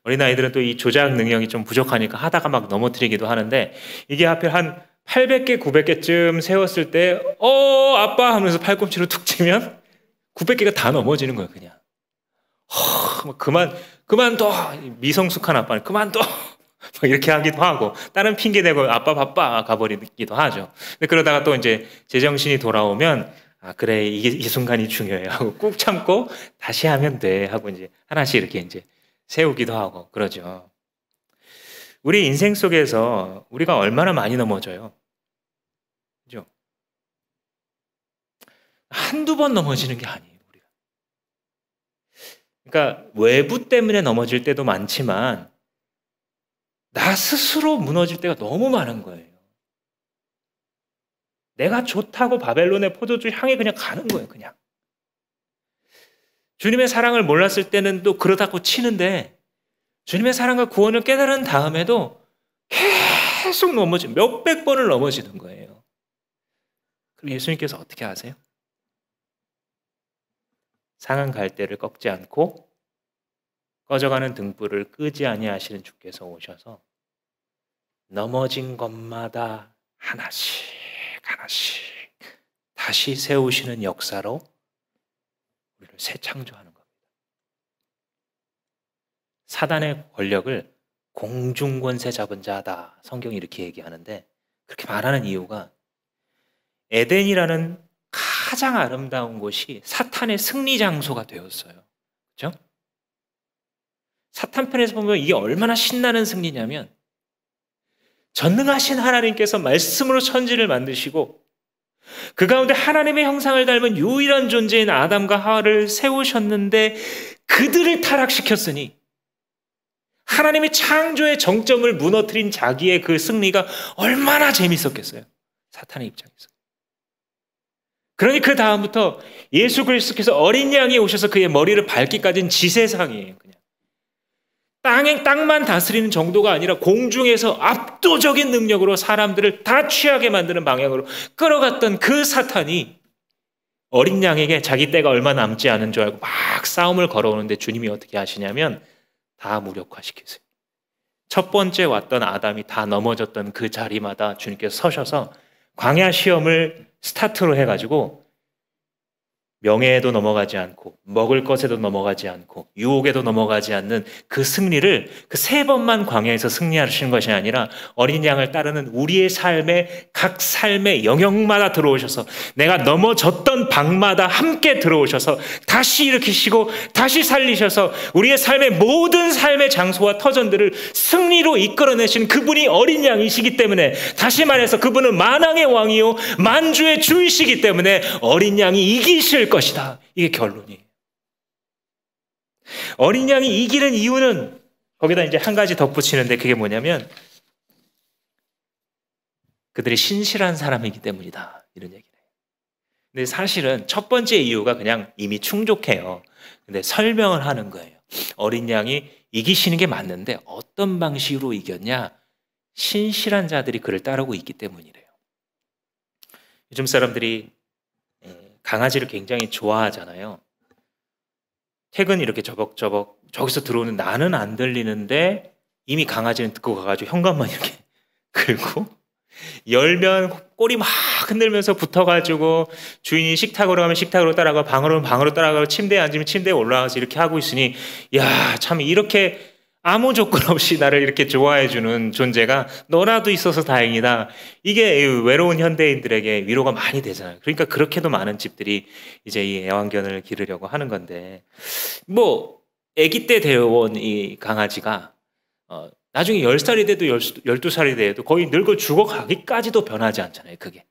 어린아이들은 또 이 조작 능력이 좀 부족하니까 하다가 막 넘어뜨리기도 하는데 이게 하필 한 800개, 900개쯤 세웠을 때 아빠 하면서 팔꿈치로 툭 치면 900개가 다 넘어지는 거예요. 그냥 그만둬. 미성숙한 아빠는 그만둬. 이렇게 하기도 하고 다른 핑계 대고 아빠 바빠 가버리기도 하죠. 근데 그러다가 또 이제 제정신이 돌아오면 그래 이 순간이 중요해 하고 꾹 참고 다시 하면 돼 하고 이제 하나씩 이렇게 이제 세우기도 하고 그러죠. 우리 인생 속에서 우리가 얼마나 많이 넘어져요. 그죠? 한두 번 넘어지는 게 아니에요. 우리가. 그러니까 외부 때문에 넘어질 때도 많지만 나 스스로 무너질 때가 너무 많은 거예요. 내가 좋다고 바벨론의 포도주 향해 그냥 가는 거예요. 그냥. 주님의 사랑을 몰랐을 때는 또 그러다고 치는데 주님의 사랑과 구원을 깨달은 다음에도 계속 몇백 번을 넘어지는 거예요. 그럼 예수님께서 어떻게 하세요? 상한 갈대를 꺾지 않고 꺼져가는 등불을 끄지 아니하시는 주께서 오셔서 넘어진 것마다 하나씩 다시 세우시는 역사로 우리를 새 창조하는 겁니다. 사단의 권력을 공중권세 잡은 자다. 성경이 이렇게 얘기하는데 그렇게 말하는 이유가 에덴이라는 가장 아름다운 곳이 사탄의 승리 장소가 되었어요. 그렇죠? 사탄 편에서 보면 이게 얼마나 신나는 승리냐면 전능하신 하나님께서 말씀으로 천지를 만드시고 그 가운데 하나님의 형상을 닮은 유일한 존재인 아담과 하와를 세우셨는데 그들을 타락시켰으니 하나님의 창조의 정점을 무너뜨린 자기의 그 승리가 얼마나 재밌었겠어요. 사탄의 입장에서. 그러니 그 다음부터 예수 그리스도께서 어린 양이 오셔서 그의 머리를 밟기까지는 지세상이에요. 그냥. 땅만 다스리는 정도가 아니라 공중에서 압도적인 능력으로 사람들을 다 취하게 만드는 방향으로 끌어갔던 그 사탄이 어린 양에게 자기 때가 얼마 남지 않은 줄 알고 막 싸움을 걸어오는데 주님이 어떻게 하시냐면 다 무력화시키세요. 첫 번째 왔던 아담이 다 넘어졌던 그 자리마다 주님께서 서셔서 광야 시험을 스타트로 해가지고 명예에도 넘어가지 않고 먹을 것에도 넘어가지 않고 유혹에도 넘어가지 않는 그 승리를 그 3번만 광야에서 승리하시는 것이 아니라 어린 양을 따르는 우리의 삶에 각 삶의 영역마다 들어오셔서 내가 넘어졌던 방마다 함께 들어오셔서 다시 일으키시고 다시 살리셔서 우리의 삶의 모든 삶의 장소와 터전들을 승리로 이끌어내신 그분이 어린 양이시기 때문에, 다시 말해서 그분은 만왕의 왕이요 만주의 주이시기 때문에 어린 양이 이기실 것이다. 이게 결론이에요. 어린 양이 이기는 이유는 거기다 이제 한 가지 덧붙이는데, 그게 뭐냐면 그들이 신실한 사람이기 때문이다, 이런 얘기를 해요. 근데 사실은 첫 번째 이유가 그냥 이미 충족해요. 근데 설명을 하는 거예요. 어린 양이 이기시는 게 맞는데 어떤 방식으로 이겼냐? 신실한 자들이 그를 따르고 있기 때문이래요. 요즘 사람들이 강아지를 굉장히 좋아하잖아요. 퇴근 이렇게 저벅저벅 저기서 들어오는 나는 안 들리는데 이미 강아지는 듣고 가가지고 현관만 이렇게 긁고, 열면 꼬리 막 흔들면서 붙어가지고 주인이 식탁으로 가면 식탁으로 따라가고 방으로 가면 방으로 따라가고 침대에 앉으면 침대에 올라가서 이렇게 하고 있으니, 야, 참 이렇게 아무 조건 없이 나를 이렇게 좋아해주는 존재가 너라도 있어서 다행이다. 이게 외로운 현대인들에게 위로가 많이 되잖아요. 그러니까 그렇게도 많은 집들이 이제 이 애완견을 기르려고 하는 건데, 뭐 아기 때 데려온 이 강아지가 나중에 10살이 돼도 12살이 돼도 거의 늙어 죽어가기까지도 변하지 않잖아요. 그게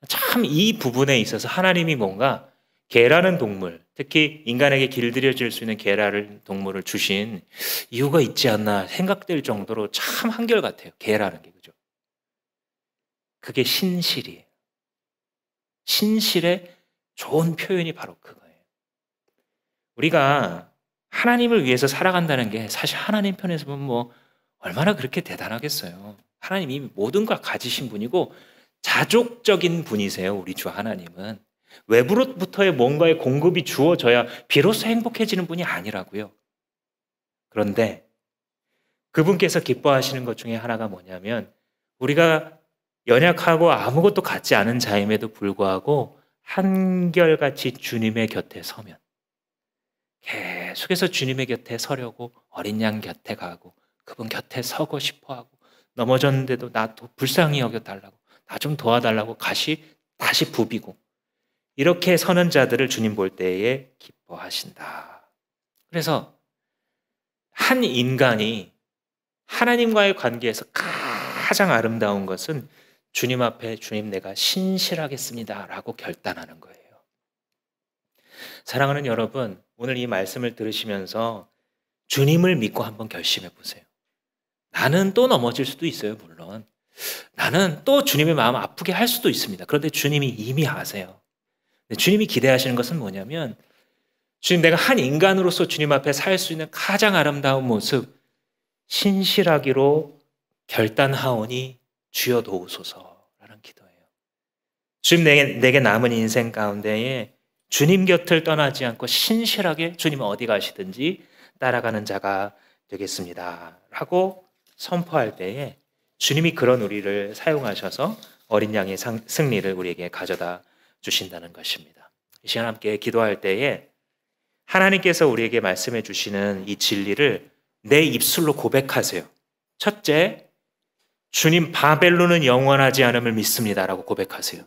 참 이 부분에 있어서 하나님이 뭔가 개라는 동물, 특히 인간에게 길들여질 수 있는 개라는 동물을 주신 이유가 있지 않나 생각될 정도로 참 한결같아요. 개라는 게, 그죠? 그게 신실이에요. 신실의 좋은 표현이 바로 그거예요. 우리가 하나님을 위해서 살아간다는 게 사실 하나님 편에서 보면 뭐 얼마나 그렇게 대단하겠어요. 하나님이 모든 걸 가지신 분이고 자족적인 분이세요. 우리 주 하나님은 외부로부터의 뭔가의 공급이 주어져야 비로소 행복해지는 분이 아니라고요. 그런데 그분께서 기뻐하시는 것 중에 하나가 뭐냐면, 우리가 연약하고 아무것도 갖지 않은 자임에도 불구하고 한결같이 주님의 곁에 서면, 계속해서 주님의 곁에 서려고 어린 양 곁에 가고 그분 곁에 서고 싶어하고, 넘어졌는데도 나 불쌍히 여겨달라고, 나 좀 도와달라고 다시 부비고, 이렇게 서는 자들을 주님 볼 때에 기뻐하신다. 그래서 한 인간이 하나님과의 관계에서 가장 아름다운 것은 주님 앞에 주님 내가 신실하겠습니다 라고 결단하는 거예요. 사랑하는 여러분, 오늘 이 말씀을 들으시면서 주님을 믿고 한번 결심해 보세요. 나는 또 넘어질 수도 있어요. 물론 나는 또 주님의 마음 아프게 할 수도 있습니다. 그런데 주님이 이미 아세요. 주님이 기대하시는 것은 뭐냐면, 주님 내가 한 인간으로서 주님 앞에 살 수 있는 가장 아름다운 모습, 신실하기로 결단하오니 주여 도우소서라는 기도예요. 주님 내게 남은 인생 가운데에 주님 곁을 떠나지 않고 신실하게 주님 어디 가시든지 따라가는 자가 되겠습니다 라고 선포할 때에 주님이 그런 우리를 사용하셔서 어린 양의 승리를 우리에게 가져다 주신다는 것입니다. 이 시간 함께 기도할 때에 하나님께서 우리에게 말씀해 주시는 이 진리를 내 입술로 고백하세요. 첫째, 주님 바벨론은 영원하지 않음을 믿습니다라고 고백하세요.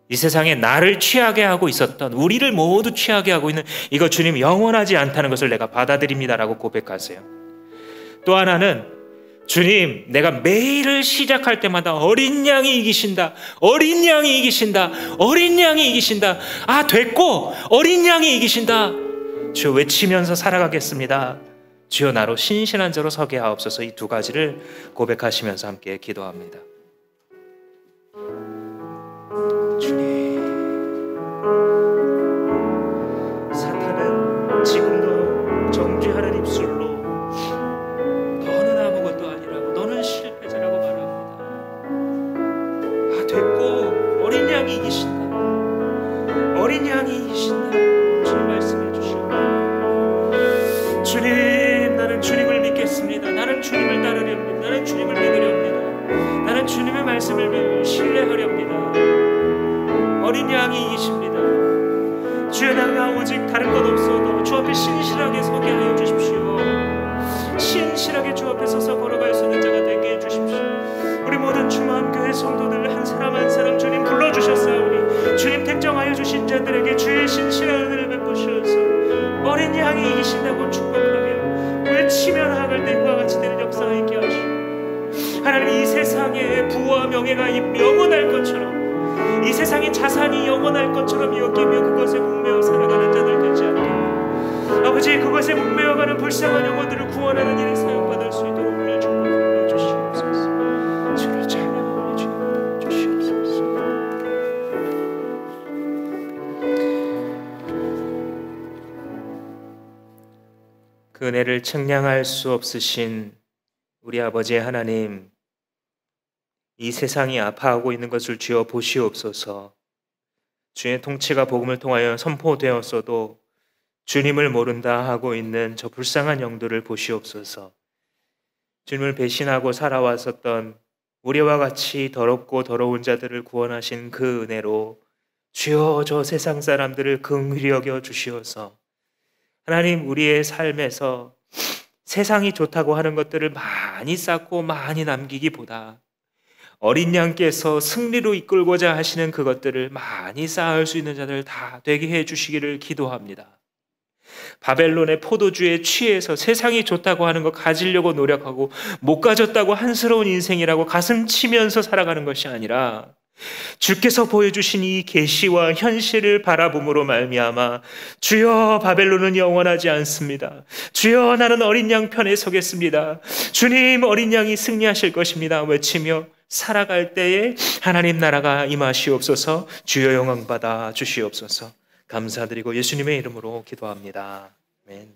이 세상에 나를 취하게 하고 있었던, 우리를 모두 취하게 하고 있는 이거 주님 영원하지 않다는 것을 내가 받아들입니다라고 고백하세요. 또 하나는, 주님 내가 매일을 시작할 때마다 어린 양이 이기신다, 어린 양이 이기신다, 어린 양이 이기신다, 아 됐고 어린 양이 이기신다 주여 외치면서 살아가겠습니다. 주여 나로 신실한 자로 서게 하옵소서. 이 두 가지를 고백하시면서 함께 기도합니다. 주님, 사탄은 지금도 정죄하는 입술로 너는 아무것도 아니라고, 너는 실패자라고 말합니다. 아 됐고 어린 양이 이기신다, 어린 양이 이기신다 주님 말씀해 주시옵소서. 주님 나는 주님을 믿겠습니다. 나는 주님을 따르렵니다. 나는 주님을 믿으렵니다. 나는 주님의 말씀을 신뢰하렵니다. 어린 양이 이기십니다. 주여, 내가 오직 다른 것 없어도 주 앞에 신실하게 서게 하여 주십시오. 신실하게 주 앞에 서서 걸어갈 수 있는 자가 되게 해주십시오. 우리 모든 주마음교회 성도들 한 사람 한 사람 주님 불러주셨사오니 주님 택정하여 주신 자들에게 주의 신실한 은혜를 베푸시어서 어린 양이 이기신다고 축복하며 외치며 나아갈 때 그와 같이 되는 역사가 있게 하시오. 하나님, 이 세상에 부와 명예가 영원할 것처럼, 이 세상의 자산이 영원할 것처럼 여기며 그것에 목매어 살아가는 자들 되지 않게, 아버지, 그것에 목매어가는 불쌍한 영혼들을 구원하는 일에 사용받을 수 있도록 우리 축복하여 주시옵소서. 주를 찬양하며 주시옵소서. 그 은혜를 측량할 수 없으신 우리 아버지 하나님, 이 세상이 아파하고 있는 것을 주여 보시옵소서. 주의 통치가 복음을 통하여 선포되었어도 주님을 모른다 하고 있는 저 불쌍한 영들을 보시옵소서. 주님을 배신하고 살아왔었던 우리와 같이 더럽고 더러운 자들을 구원하신 그 은혜로 주여 저 세상 사람들을 긍휼히 여겨 주시어서 하나님, 우리의 삶에서 세상이 좋다고 하는 것들을 많이 쌓고 많이 남기기보다 어린 양께서 승리로 이끌고자 하시는 그것들을 많이 쌓을 수 있는 자들 다 되게 해주시기를 기도합니다. 바벨론의 포도주에 취해서 세상이 좋다고 하는 것 가지려고 노력하고 못 가졌다고 한스러운 인생이라고 가슴 치면서 살아가는 것이 아니라 주께서 보여주신 이 계시와 현실을 바라봄으로 말미암아 주여, 바벨론은 영원하지 않습니다. 주여, 나는 어린 양 편에 서겠습니다. 주님, 어린 양이 승리하실 것입니다 외치며 살아갈 때에 하나님 나라가 임하시옵소서. 주여, 영광 받아 주시옵소서. 감사드리고 예수님의 이름으로 기도합니다. 아멘.